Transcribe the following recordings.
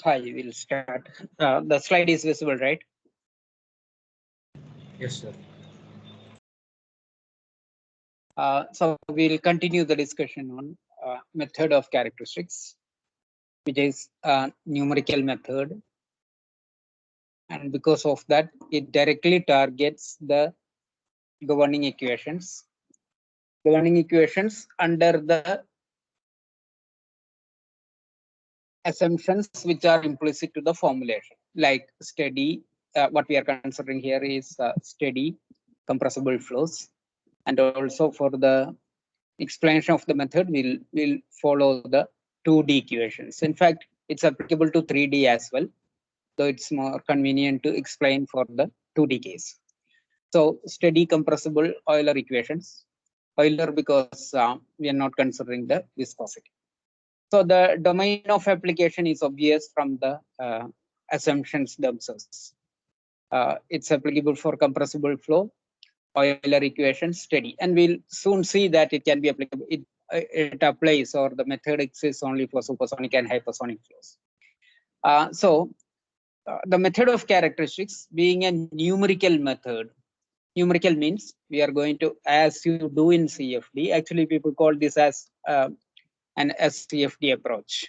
Hi, we'll start. The slide is visible, right? Yes, sir. So we'll continue the discussion on method of characteristics, which is a numerical method. And because of that, it directly targets the governing equations. Governing equations under the assumptions which are implicit to the formulation, like steady. What we are considering here is steady compressible flows, and also for the explanation of the method, we'll follow the 2D equations. In fact, it's applicable to 3D as well, though it's more convenient to explain for the 2D case. So steady compressible Euler equations. Euler because we are not considering the viscosity. So the domain of application is obvious from the assumptions themselves. It's applicable for compressible flow, Euler equation, steady, and we'll soon see that it can be applicable. It applies, or the method exists only for supersonic and hypersonic flows. The method of characteristics being a numerical method. Numerical means we are going to, as you do in CFD. Actually, people call this as an SCFD approach.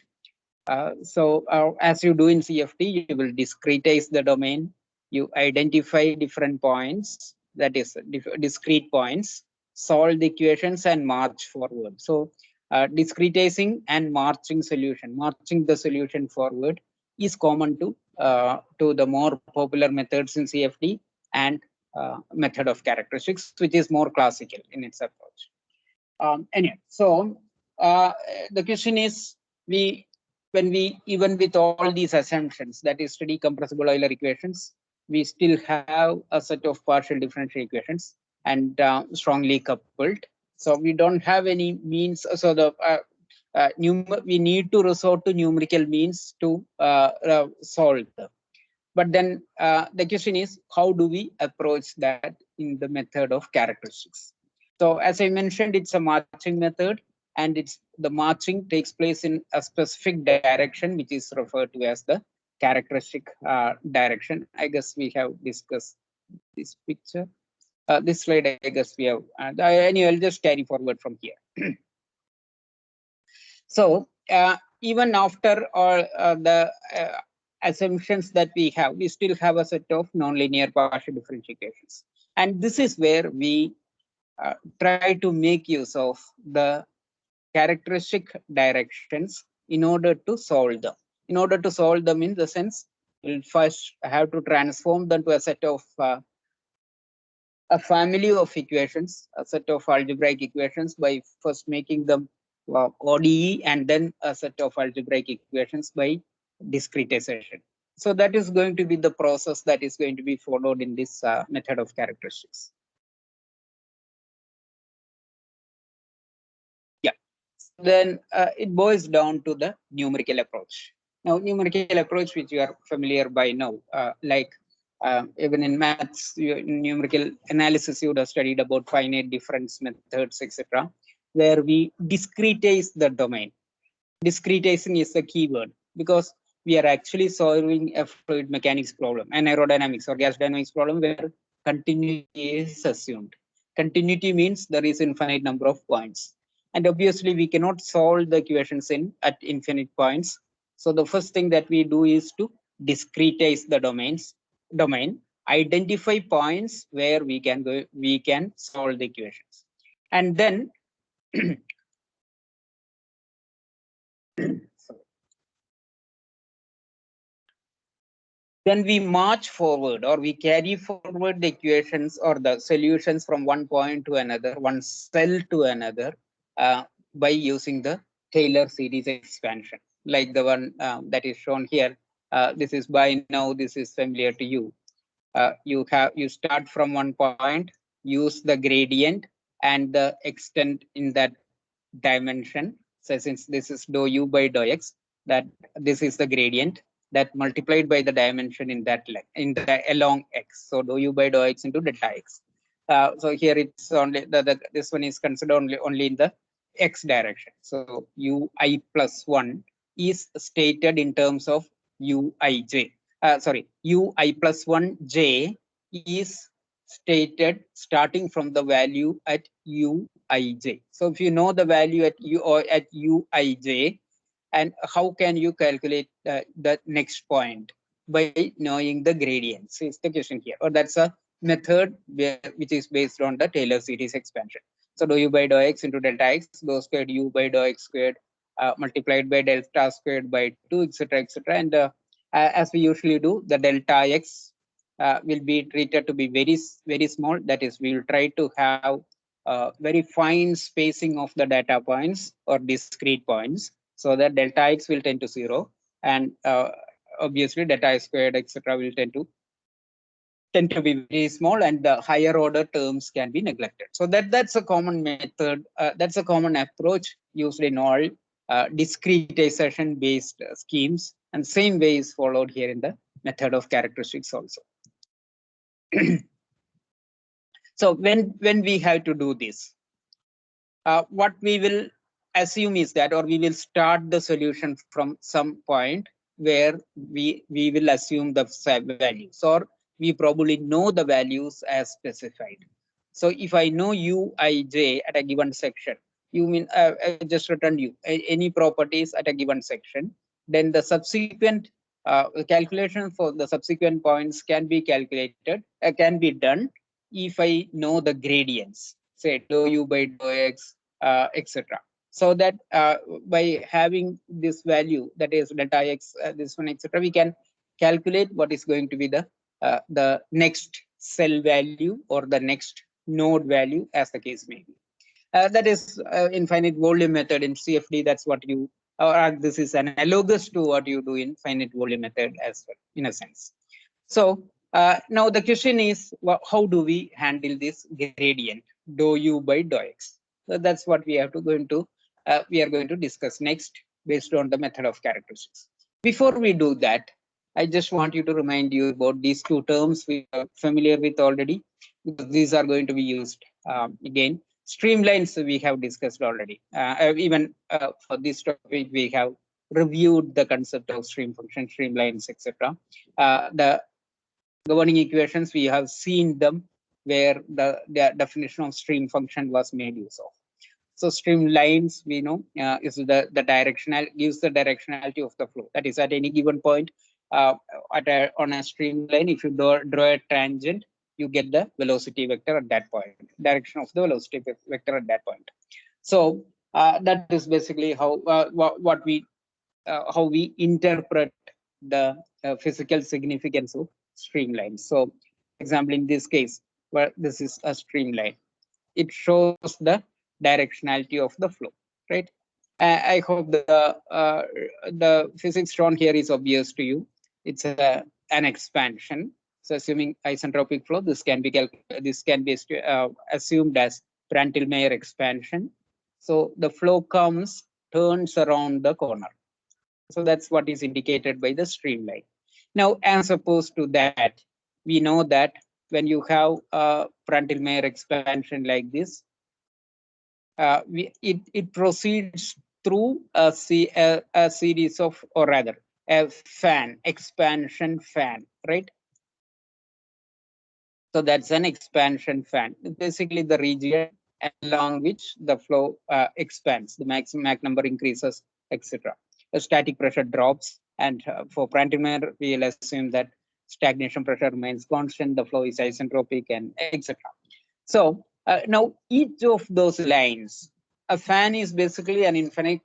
As you do in CFD, you will discretize the domain. You identify different points, that is discrete points, solve the equations and march forward. So discretizing and marching the solution forward is common to the more popular methods in CFD and method of characteristics, which is more classical in its approach. Anyway, so the question is, when we, even with all these assumptions, that is steady compressible Euler equations, we still have a set of partial differential equations and strongly coupled. So we don't have any means. So we need to resort to numerical means to solve them. But then the question is, how do we approach that in the method of characteristics? So as I mentioned, it's a marching method, and the marching takes place in a specific direction, which is referred to as the characteristic direction. I guess we have discussed this picture. This slide, I guess we have. Anyway, I'll just carry forward from here. So even after all the assumptions that we have, we still have a set of nonlinear partial differential equations. And this is where we try to make use of the characteristic directions in order to solve them. In order to solve them, in the sense, we'll first have to transform them to a set of a family of equations, a set of algebraic equations, by first making them ODE, and then a set of algebraic equations by discretization. So that is going to be the process that is going to be followed in this method of characteristics. Yeah. Then it boils down to the numerical approach. Now, numerical approach, which you are familiar by now, like even in maths, in numerical analysis, you would have studied about finite difference methods, etc., where we discretize the domain. Discretizing is the key word, because we are actually solving a fluid mechanics problem, an aerodynamics or gas dynamics problem, where continuity is assumed. Continuity means there is infinite number of points, and obviously we cannot solve the equations at infinite points. So the first thing that we do is to discretize the domain, identify points where we can solve the equations, and then then we march forward, or we carry forward the equations or the solutions from one point to another, one cell to another, by using the Taylor series expansion, like the one that is shown here. This is by now, this is familiar to you. You start from one point, use the gradient and the extent in that dimension. So since this is dou u by dou x, that this is the gradient, that multiplied by the dimension in that along x. So dou u by dou x into delta x. So here it's only this one is considered only in the x direction. So ui plus 1 is stated in terms of uij. Sorry, ui plus 1j is stated starting from the value at uij. So if you know the value at u or at uij, and how can you calculate the next point? By knowing the gradients is the question here, or that's a method which is based on the Taylor series expansion. So dou u by dou x into delta x, dou squared u by dou x squared multiplied by delta squared by 2, etc., etc. And as we usually do, the delta x will be treated to be very small. That is, we will try to have very fine spacing of the data points or discrete points, so that delta x will tend to 0, and obviously delta x squared, etc., will tend to be very small, and the higher order terms can be neglected. So that's a common method. That's a common approach used in all discretization based schemes, and same way is followed here in the method of characteristics also. So when we have to do this, what we will assume is that, or we will start the solution from some point where we will assume the values, or we probably know the values as specified. So if I know uij at a given section, you mean I just returned you any properties at a given section, then the subsequent calculation for the subsequent points can be calculated, can be done if I know the gradients, say dou u by dou x, etc. So that by having this value, that is delta x, this one, etc., we can calculate what is going to be the next cell value or the next node value, as the case may be. That is infinite volume method in CFD. That's what you, or this is analogous to what you do in finite volume method as well, in a sense. So now the question is, how do we handle this gradient dou u by dou x? So that's what we have to go into. We are going to discuss next based on the method of characteristics. Before we do that, I just want you to remind you about these two terms we are familiar with already, because these are going to be used again. Streamlines we have discussed already. Even for this topic, we have reviewed the concept of stream function, streamlines, etc. The governing equations, we have seen them where the definition of stream function was made use of. So streamlines, we know, is the directional, gives the directionality of the flow. That is, at any given point on a streamline, if you draw a tangent, you get the velocity vector at that point, direction of the velocity vector at that point. So that is basically how what we how we interpret the physical significance of streamlines. So, example, in this case, where this is a streamline, it shows the directionality of the flow, right? I hope the physics shown here is obvious to you. It's an expansion. So, assuming isentropic flow, this can be assumed as Prandtl-Meyer expansion. So the flow comes, turns around the corner. So that's what is indicated by the streamline. Now, as opposed to that, we know that when you have a Prandtl-Meyer expansion like this, it proceeds through a series of, or rather, a fan, expansion fan, right? So that's an expansion fan. Basically, the region along which the flow expands, the maximum Mach number increases, etc. The static pressure drops, and for Prandtl-Meyer, we'll assume that stagnation pressure remains constant, the flow is isentropic, and etc. So now each of those lines, a fan is basically an infinite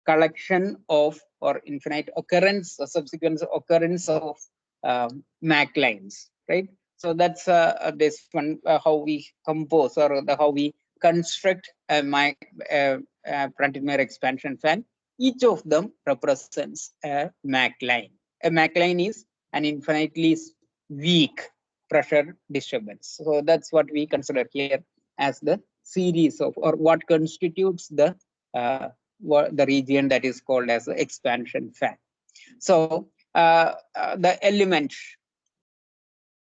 collection of, or infinite occurrence, a subsequent occurrence of Mach lines, right? So that's this one, how we compose, or how we construct a Prandtl-Meyer expansion fan. Each of them represents a Mach line. A Mach line is an infinitely weak pressure disturbance. So that's what we consider here as the series of, or what constitutes the region that is called as the expansion fan. So the element,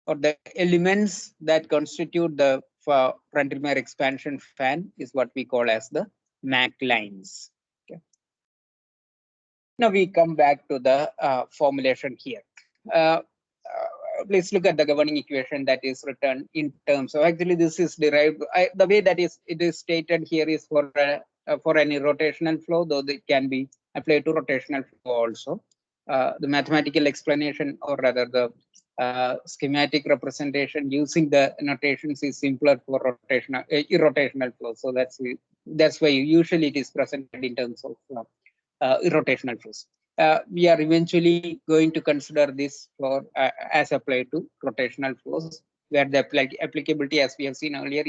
or the elements that constitute the Prandtl-Meyer expansion fan is what we call as the Mach lines. Okay. Now we come back to the formulation here. Uh, please look at the governing equation that is written in terms of, actually this is derived, the way that it is stated here is for any rotational flow, though it can be applied to rotational flow also. The mathematical explanation, or rather the schematic representation using the notations, is simpler for rotational irrotational flow. So that's why usually it is presented in terms of irrotational flows. We are eventually going to consider this for as applied to rotational flows, where the applicability, as we have seen earlier,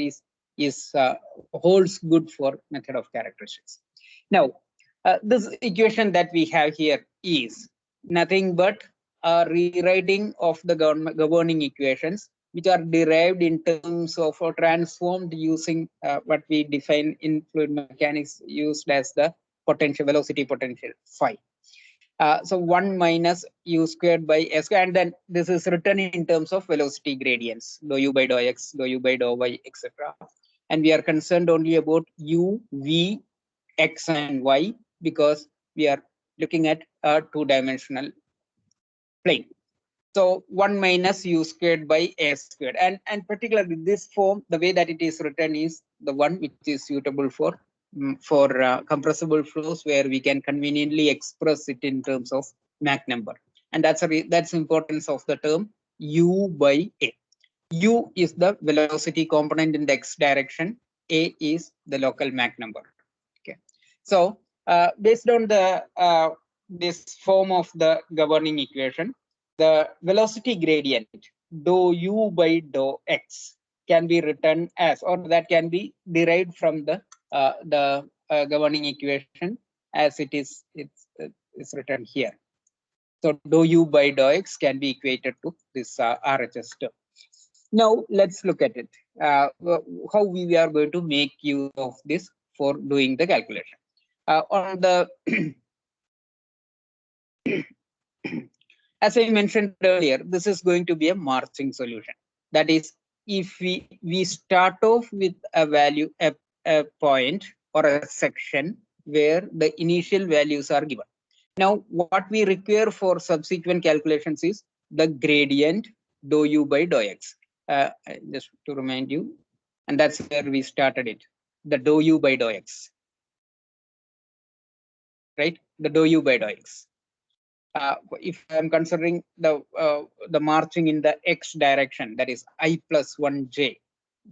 is holds good for method of characteristics. Now, this equation that we have here is nothing but a rewriting of the governing equations, which are derived in terms of or transformed using what we define in fluid mechanics used as the potential, velocity potential phi. So 1 minus u squared by s squared, and then this is written in terms of velocity gradients, dou u by dou x, dou u by dou y, etc. And we are concerned only about u, v, x, and y, because we are looking at a two-dimensional plane. So 1 minus u squared by a squared, and particularly this form, the way that it is written is the one which is suitable for compressible flows, where we can conveniently express it in terms of Mach number, and that's importance of the term u by a. U is the velocity component in the x direction, a is the local Mach number. Okay, so based on the this form of the governing equation, the velocity gradient dou u by dou x can be written as, or that can be derived from the governing equation as it's written here. So dou u by dou x can be equated to this RHS term. Now let's look at it. How we are going to make use of this for doing the calculation. On the as I mentioned earlier, this is going to be a marching solution. That is, if we start off with a value, a point or a section where the initial values are given. Now, what we require for subsequent calculations is the gradient dou u by dou x. Just to remind you, and that's where we started it, the dou u by dou x, right? The dou u by dou x. If I'm considering the marching in the x direction, that is I plus 1j,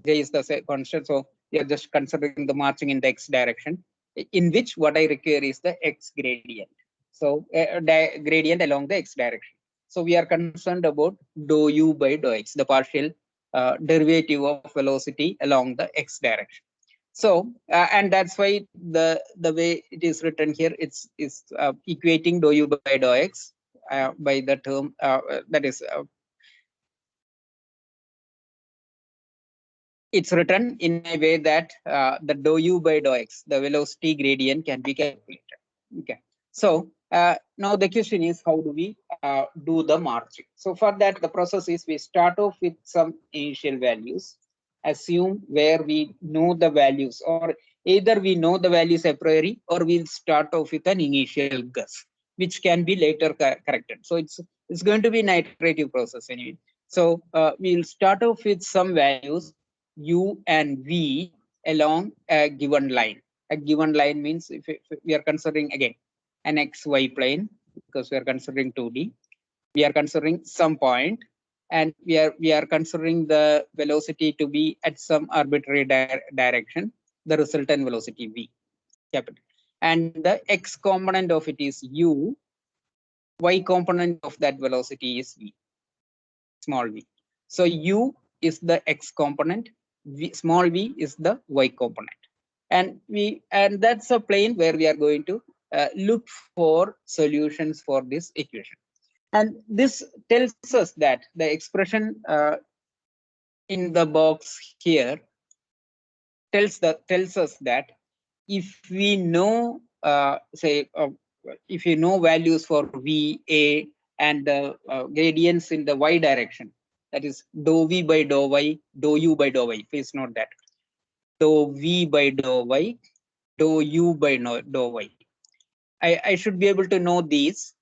j is the constant, so we are just considering the marching in the x direction, in which what I require is the x gradient. So gradient along the x direction. So we are concerned about dou u by dou x, the partial derivative of velocity along the x direction. So and that's why the way it is written here, it's equating dou u by dou x by the term that is it's written in a way that the dou u by dou x, the velocity gradient, can be calculated. Okay, so now the question is, how do we do the marching? So for that, the process is we start off with some initial values, assume where we know the values, or either we know the values a priori, or we'll start off with an initial guess, which can be later corrected. So it's going to be an iterative process anyway. So we'll start off with some values u and v along a given line. A given line means if we are considering again an xy plane, because we are considering 2D, we are considering some point, and we are considering the velocity to be at some arbitrary direction, the resultant velocity v, capital, and the x component of it is u, y component of that velocity is v, small v. So u is the x component, small v is the y component, and that's a plane where we are going to look for solutions for this equation. And this tells us that the expression in the box here tells us that if we know if you know values for v, a, and the gradients in the y direction, that is dou v by dou y, dou u by dou y. Please note that dou v by dou y, dou u by dou y. I should be able to know these,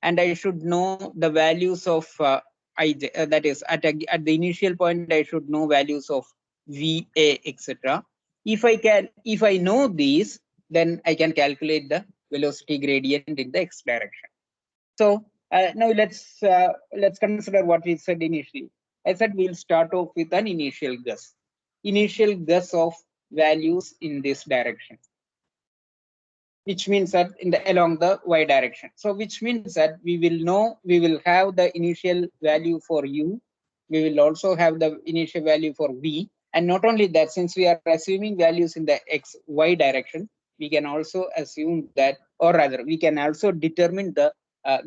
and I should know the values of ij. That is, at the initial point, I should know values of VA, etc. If I know these, then I can calculate the velocity gradient in the x direction. So now let's consider what we said initially. I said we'll start off with an initial guess of values in this direction, which means that along the y direction. So which means that we will have the initial value for u. We will also have the initial value for v. And not only that, since we are assuming values in the x y direction, we can also assume that, or rather, we can also determine the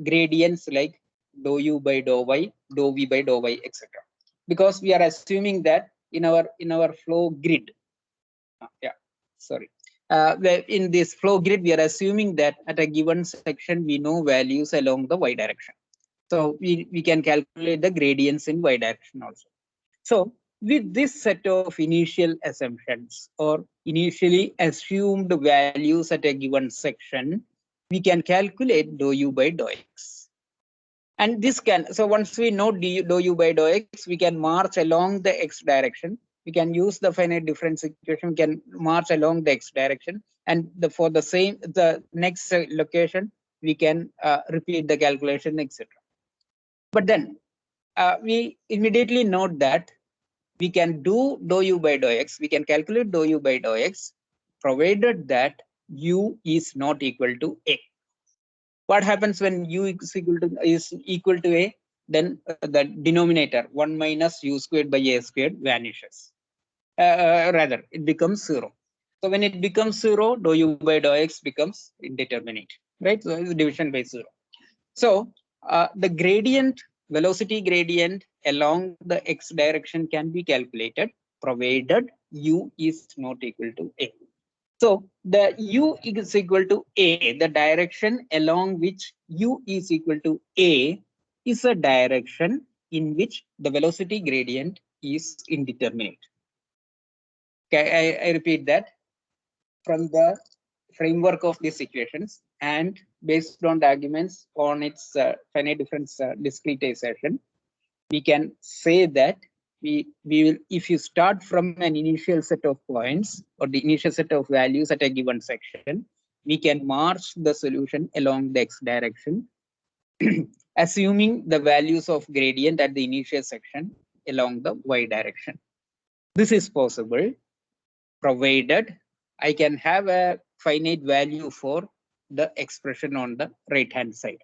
gradients like dou u by dou y, dou v by dou y, etc. Because we are assuming that in our flow grid. In this flow grid, we are assuming that at a given section, we know values along the y direction. So we can calculate the gradients in y direction also. So with this set of initial assumptions or initially assumed values at a given section, we can calculate dou u by dou x. And this can, so once we know dou u by dou x, we can march along the x direction. We can use the finite difference equation, we can march along the x direction. And for the next location, we can repeat the calculation, etc. But then we immediately note that we can do dou u by dou x, we can calculate dou u by dou x, provided that u is not equal to a. What happens when u is equal to a? Then the denominator 1 minus u squared by a squared vanishes. Rather, it becomes 0. So when it becomes 0, dou u by dou x becomes indeterminate, right? So it's division by 0. So the gradient, velocity gradient along the x direction can be calculated, provided u is not equal to a. So the u is equal to a, the direction along which u is equal to a is a direction in which the velocity gradient is indeterminate. Okay, I repeat that. From the framework of these equations and based on the arguments on its finite difference discretization, we can say that we will, if you start from an initial set of points or the initial set of values at a given section, we can march the solution along the x direction, assuming the values of gradient at the initial section along the y direction. This is possible provided I can have a finite value for the expression on the right hand side.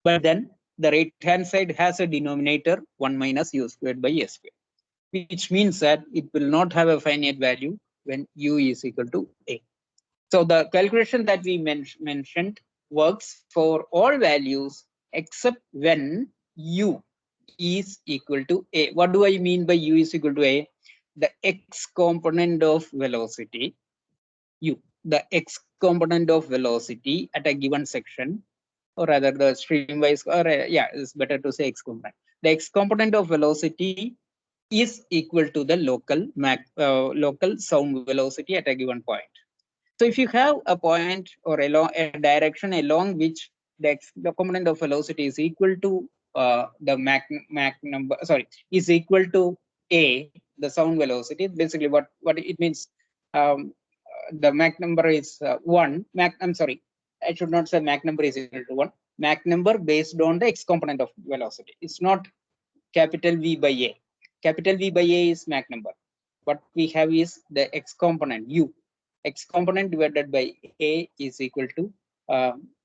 But then the right hand side has a denominator 1 minus u squared by a squared, which means that it will not have a finite value when u is equal to a. So the calculation that we mentioned works for all values except when u is equal to a. What do I mean by u is equal to a? The x component of velocity, u, the x component of velocity at a given section, or rather the streamwise, or it's better to say x component. The x component of velocity is equal to the local sound velocity at a given point. So if you have a point or a direction along which the component of velocity is equal to the Mach number, is equal to a, the sound velocity. Basically, what it means, the Mach number is 1. I should not say Mach number is equal to 1. Mach number based on the x component of velocity. It's not capital V by a. Capital V by a is Mach number. What we have is the x component u. X component divided by a is equal to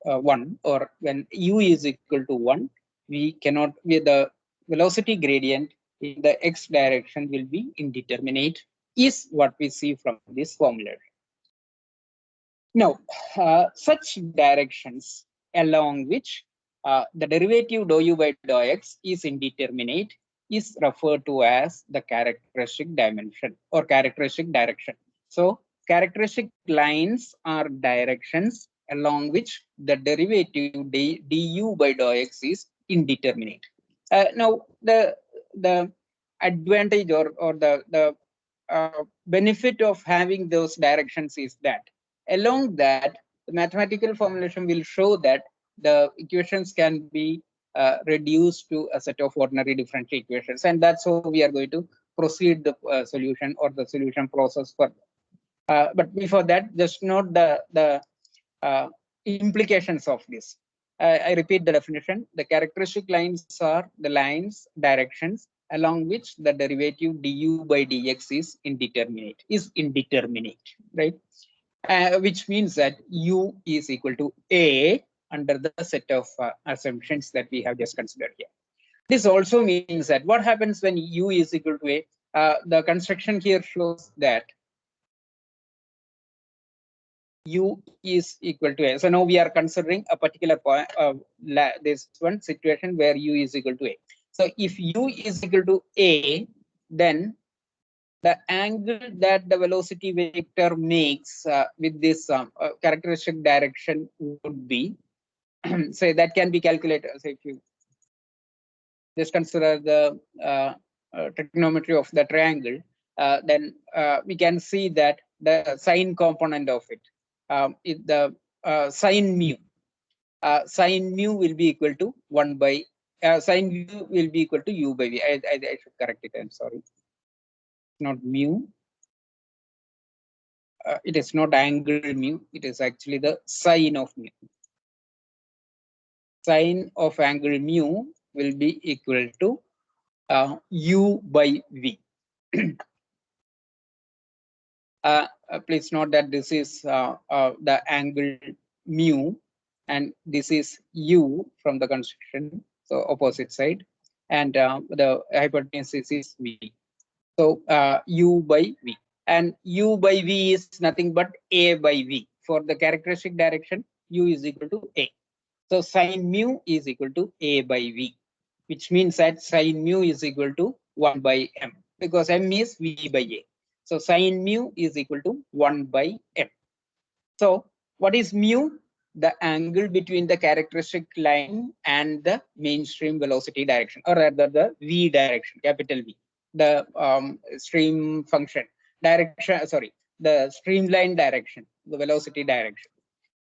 1, or when u is equal to 1, we cannot, the velocity gradient in the x direction will be indeterminate, is what we see from this formula. Now, such directions along which the derivative dou u by dou x is indeterminate is referred to as the characteristic dimension or characteristic direction. So characteristic lines are directions along which the derivative du by dou x is indeterminate. Now, the advantage or the benefit of having those directions is that along that the mathematical formulation will show that the equations can be reduced to a set of ordinary differential equations, and that's how we are going to proceed the solution or the solution process further. But before that, just note the implications of this. I repeat the definition. The characteristic lines are the lines, directions along which the derivative du by dx is indeterminate, right? Which means that u is equal to a under the set of assumptions that we have just considered here. This also means that what happens when u is equal to a, the construction here shows that u is equal to a. So now we are considering a particular point, this one situation where u is equal to a. So if u is equal to a, then the angle that the velocity vector makes with this characteristic direction would be, say that can be calculated. So if you just consider the trigonometry of the triangle, then we can see that the sine component of it, the sine mu will be equal to 1 by sine mu will be equal to u by v. I should correct it. I'm sorry. Not mu. It is not angle mu. It is actually the sine of mu. Sine of angle mu will be equal to u by v. Please note that this is the angle mu, and this is u from the construction, so opposite side, and the hypotenuse is v. So u by v, and u by v is nothing but a by v. For the characteristic direction, u is equal to a. So sine mu is equal to a by v, which means that sine mu is equal to 1 by m, because m is v by a. So sine mu is equal to 1 by m. So what is mu? The angle between the characteristic line and the mainstream velocity direction, or rather the v direction, capital V, the stream function direction, sorry, the streamline direction, the velocity direction.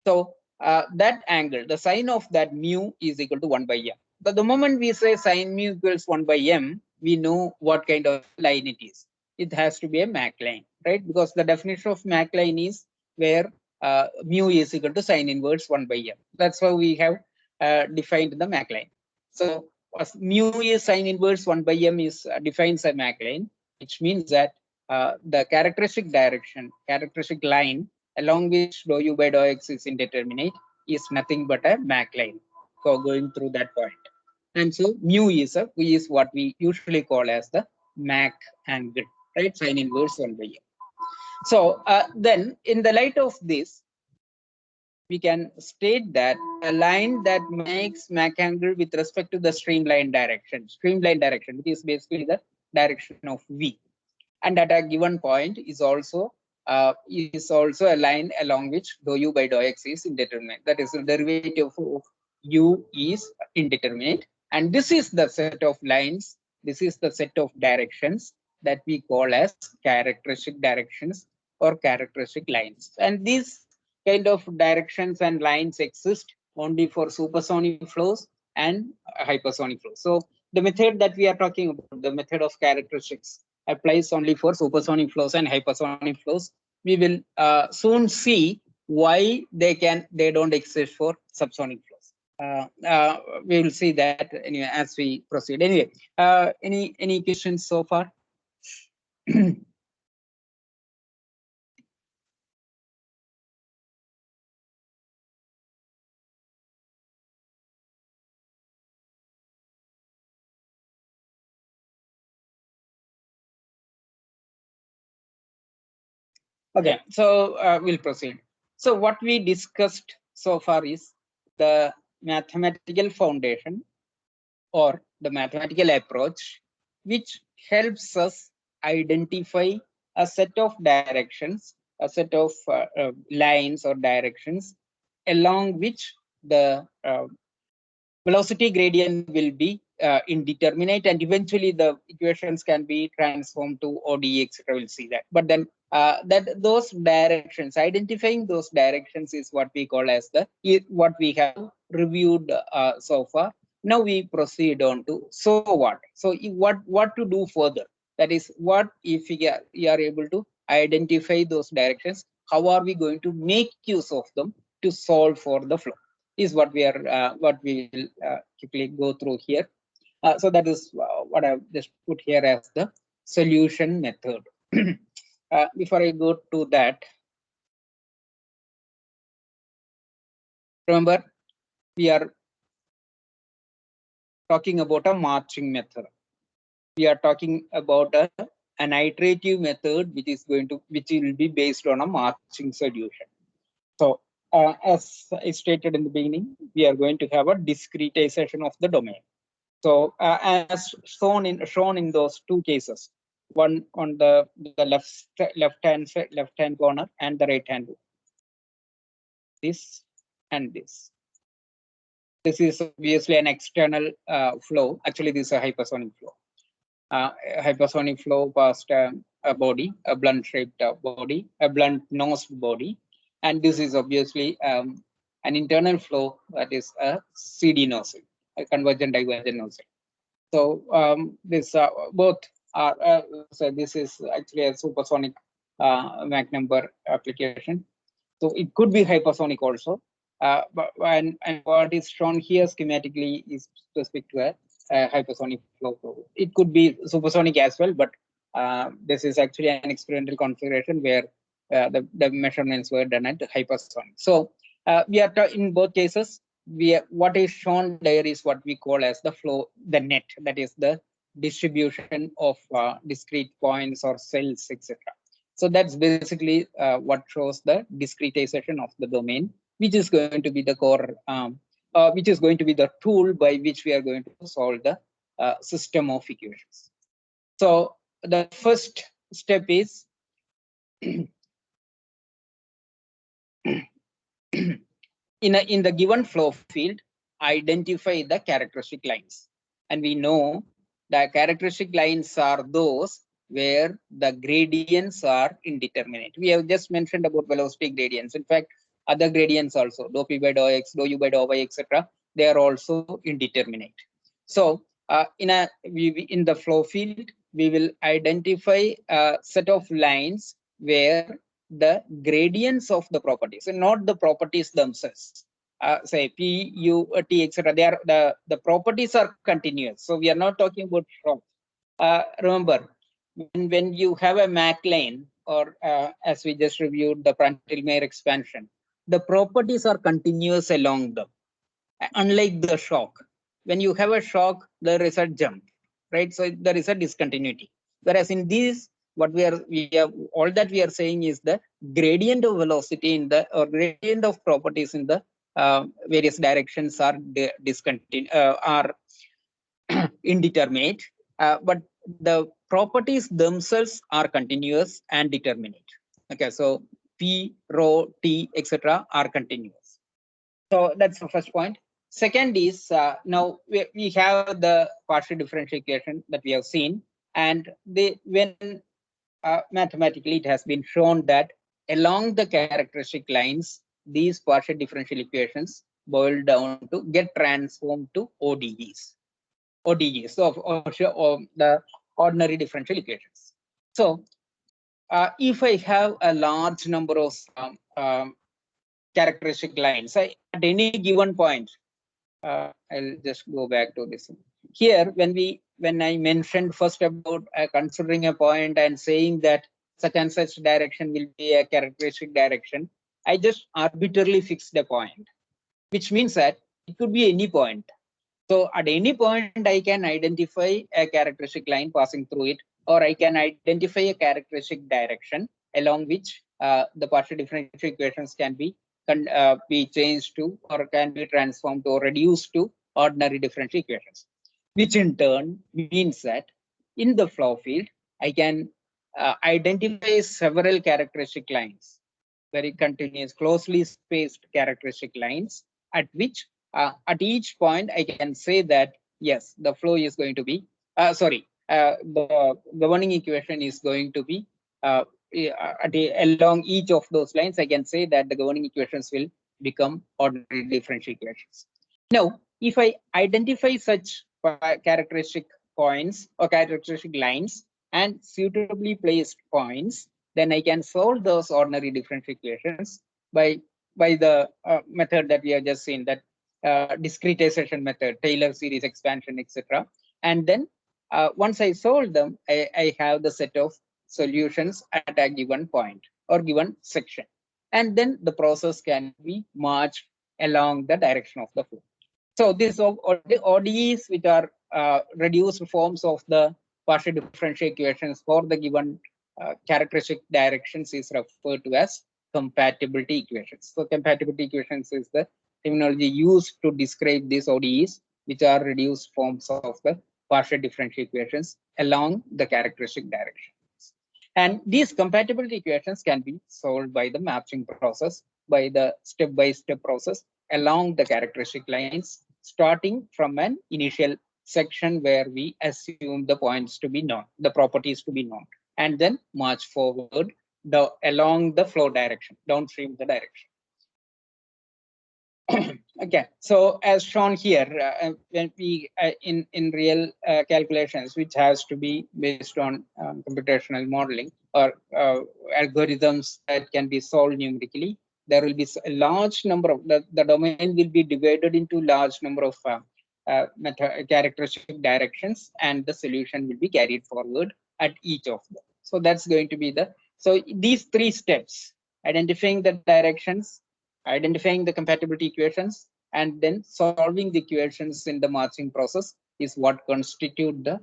So that angle, the sine of that mu is equal to 1 by m. But the moment we say sine mu equals 1 by m, we know what kind of line it is. It has to be a Mach line, right? Because the definition of Mach line is where mu is equal to sine inverse 1 by m. That's how we have defined the Mach line. So mu is sine inverse 1 by m is defines a Mach line, which means that the characteristic direction, characteristic line along which dou u by dou x is indeterminate is nothing but a Mach line. So going through that point. And so mu is what we usually call as the Mach angle, right? Sine inverse 1 by m. So then in the light of this, we can state that a line that makes Mach angle with respect to the streamline direction, which is basically the direction of v, and at a given point is also a line along which dou u by dou x is indeterminate. That is, the derivative of u is indeterminate, and this is the set of lines, this is the set of directions that we call as characteristic directions or characteristic lines. And these kind of directions and lines exist only for supersonic flows and hypersonic flows. So the method that we are talking about, the method of characteristics, applies only for supersonic flows and hypersonic flows. We will soon see why they don't exist for subsonic flows. We will see that anyway as we proceed. Anyway, any questions so far? Okay, so we'll proceed. So what we discussed so far is the mathematical foundation or the mathematical approach, which helps us identify a set of directions, a set of lines or directions along which the velocity gradient will be indeterminate, and eventually the equations can be transformed to ODE, etc. We'll see that. But then that those directions, identifying those directions is what we call as the what we have reviewed so far. Now we proceed on to so what. So what to do further? That is, what if we are able to identify those directions? How are we going to make use of them to solve for the flow? Is what we are what we will quickly go through here. So that is what I've just put here as the solution method. Before I go to that, remember we are talking about a marching method. We are talking about an iterative method which will be based on a marching solution. So as I stated in the beginning, we are going to have a discretization of the domain. So as shown in those two cases, one on the left hand corner and the right hand, this and this. This is obviously an external flow. Actually, this is a hypersonic flow. Hypersonic flow past a body, a blunt shaped body, a blunt nosed body, and this is obviously an internal flow that is a CD nozzle, a convergent divergent nozzle. So this both are so this is actually a supersonic Mach number application. So it could be hypersonic also. And what is shown here schematically is specific to a hypersonic flow. It could be supersonic as well, but this is actually an experimental configuration where the measurements were done at hypersonic. So we are in both cases. What is shown there is what we call as the flow, the net, that is the distribution of discrete points or cells, etc. So that's basically what shows the discretization of the domain, which is going to be the core, which is going to be the tool by which we are going to solve the system of equations. So the first step is in the given flow field, identify the characteristic lines. And we know the characteristic lines are those where the gradients are indeterminate. We have just mentioned about velocity gradients. In fact, other gradients also, dou p by dou x, dou u by dou y, etc., they are also indeterminate. So in the flow field, we will identify a set of lines where the gradients of the properties and not the properties themselves, say p, u, t, etc., they are the properties are continuous. So we are not talking about shock. Remember, when you have a Mach line, or as we just reviewed the Prandtl-Meyer expansion, the properties are continuous along them, unlike the shock. When you have a shock, there is a jump, right? So there is a discontinuity. Whereas in these, what we have all that we are saying is the gradient of velocity in the, or gradient of properties in the various directions are indeterminate, but the properties themselves are continuous and determinate. Okay, so p, rho, t, etc. are continuous. So that's the first point. Second is now we have the partial differential equation that we have seen, and when mathematically it has been shown that along the characteristic lines, these partial differential equations boil down to get transformed to ODEs. ODEs, so of the ordinary differential equations. So if I have a large number of characteristic lines, at any given point, I'll just go back to this. Here, when I mentioned first about considering a point and saying that such and such direction will be a characteristic direction, I just arbitrarily fixed a point, which means that it could be any point. So at any point, I can identify a characteristic line passing through it, or I can identify a characteristic direction along which the partial differential equations can be changed to, or can be transformed or reduced to ordinary differential equations, which in turn means that in the flow field, I can identify several characteristic lines, very continuous, closely spaced characteristic lines, at which at each point I can say that yes, the flow is going to be, the governing equation is going to be along each of those lines. I can say that the governing equations will become ordinary differential equations. Now, if I identify such characteristic points or characteristic lines and suitably placed points, then I can solve those ordinary differential equations by the method that we have just seen, that discretization method, Taylor series expansion, etc. And then once I solve them, I have the set of solutions at a given point or given section. And then the process can be marched along the direction of the flow. So these ODEs, which are reduced forms of the partial differential equations for the given characteristic directions, is referred to as compatibility equations. So compatibility equations is the terminology used to describe these ODEs, which are reduced forms of the partial differential equations along the characteristic directions. And these compatibility equations can be solved by the matching process, by the step-by-step process along the characteristic lines, starting from an initial section where we assume the points to be known, the properties to be known, and then march forward along the flow direction, downstream the direction. Okay, so as shown here, when we in real calculations, which has to be based on computational modeling or algorithms that can be solved numerically, there will be a large number of the domain will be divided into large number of characteristic directions, and the solution will be carried forward at each of them. So that's going to be so these three steps: identifying the directions, identifying the compatibility equations, and then solving the equations in the marching process is what constitute the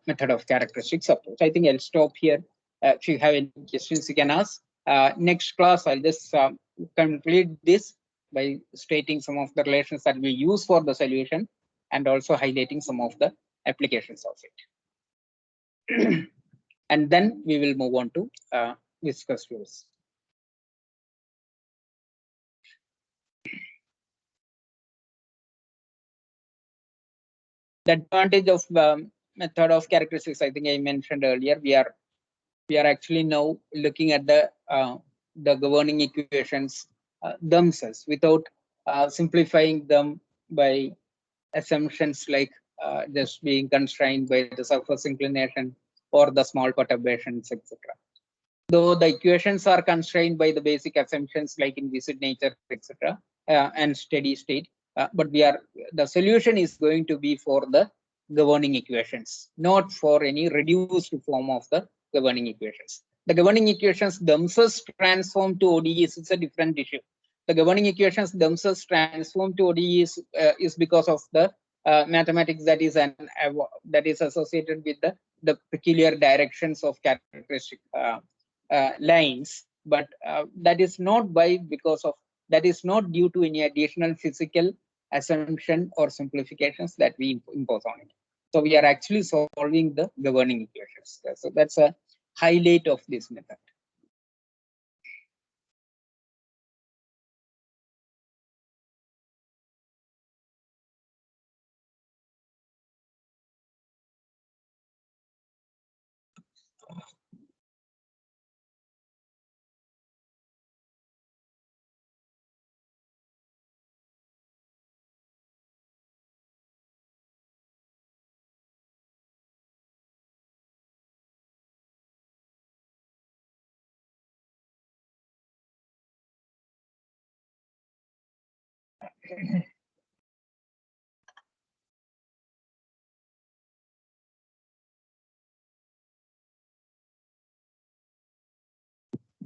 method of characteristics approach. I think I'll stop here. If you have any questions, you can ask. Next class, I'll just complete this by stating some of the relations that we use for the solution and also highlighting some of the applications of it. And then we will move on to viscous fluids. The advantage of method of characteristics, I think I mentioned earlier, we are actually now looking at the governing equations themselves without simplifying them by assumptions like just being constrained by the surface inclination or the small perturbations, etc. Though the equations are constrained by the basic assumptions like in viscid nature, etc., and steady state, but the solution is going to be for the governing equations, not for any reduced form of the governing equations. The governing equations themselves transform to ODEs is a different issue. The governing equations themselves transform to ODEs is because of the mathematics that is associated with the peculiar directions of characteristic lines, but that is not that is not due to any additional physical assumption or simplifications that we impose on it. So we are actually solving the governing equations. So that's a highlight of this method.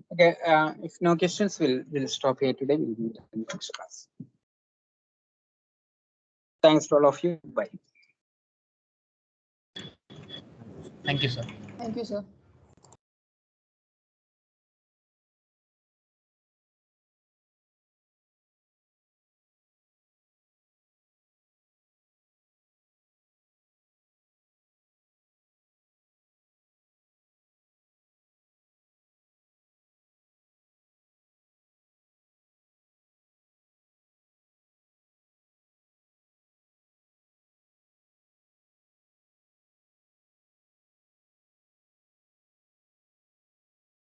Okay, if no questions, we'll stop here today. We'll meet in the next class. Thanks to all of you. Bye. Thank you, sir. Thank you, sir.